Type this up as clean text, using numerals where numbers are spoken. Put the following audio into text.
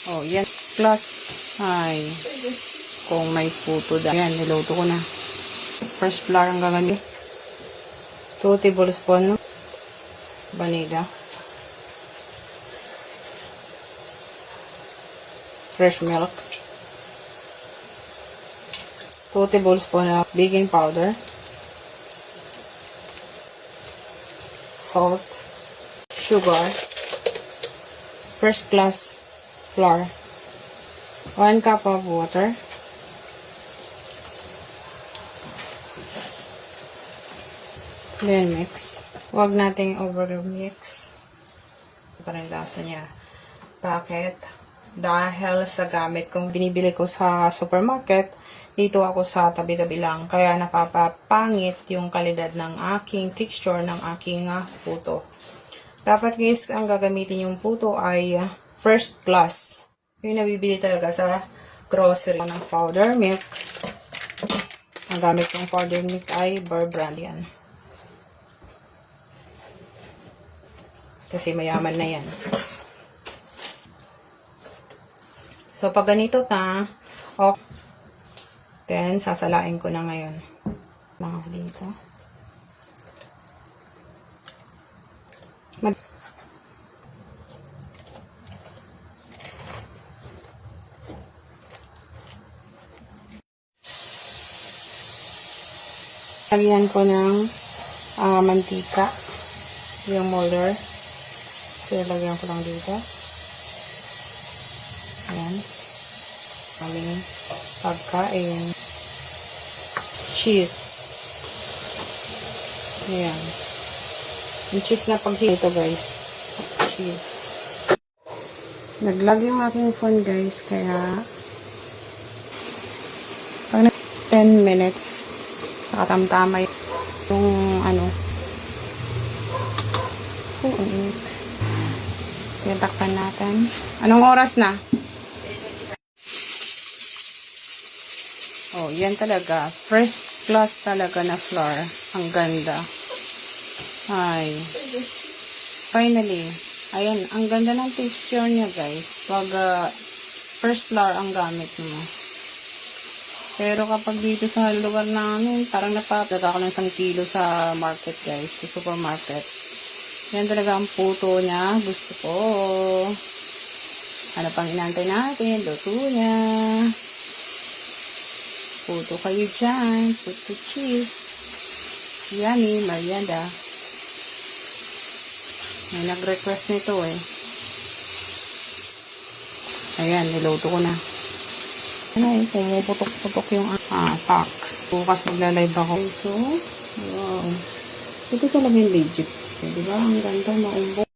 Oh, yes. Plus, ay, kung may puto dahil. Ayan, niluto ko na. Fresh flour ang gagamit. 2 tablespoon, no? Vanilla. Fresh milk. 2 tablespoon of baking powder. Salt. Sugar. First class flour. 1 cup of water. Then mix. Huwag nating over-mix. Parang lasa niya. Bakit? Dahil sa gamit kong binibili ko sa supermarket, dito ako sa tabi-tabi lang. Kaya napapapangit yung kalidad ng aking texture ng aking puto. Dapat guys, ang gagamitin yung puto ay first class. Yung nabibili talaga sa grocery ng powder milk. Ang gamit kong powder milk ay Bear Brand yan. Kasi mayaman na yan. So, pag ganito na, okay. Then, sasalain ko na ngayon. Lang ako dito. Lagyan ko ng mantika. Yung molder. So, lagyan ko lang dito. Ayan. Aming pagkain. Cheese. Ayan. Yung cheese na pag-hito, guys. Cheese. Naglag yung aking phone, guys. Kaya, pag 10 minutes, sa katamtamay yung takpan natin. Anong oras na? Oh, yan talaga. First class talaga na flour. Ang ganda. Ay. Finally. Ayan, ang ganda ng texture niya, guys. Pag first flour ang gamit mo. Pero kapag dito sa lugar namin, parang napapagod ako ng 1 kilo sa market, guys. Sa supermarket. Yan talaga ang puto niya. Gusto ko. Ano pang inantay natin? Luto niya. Puto kayo dyan. Puto cheese. Yummy. Merienda. May nag-request nito eh. Ayan, niluto ko na. Pumuputok-putok yung pack. Bukas magla-live ako. So, wow. Ito talaga yung legit. Diba? Ang ganda, maumbo.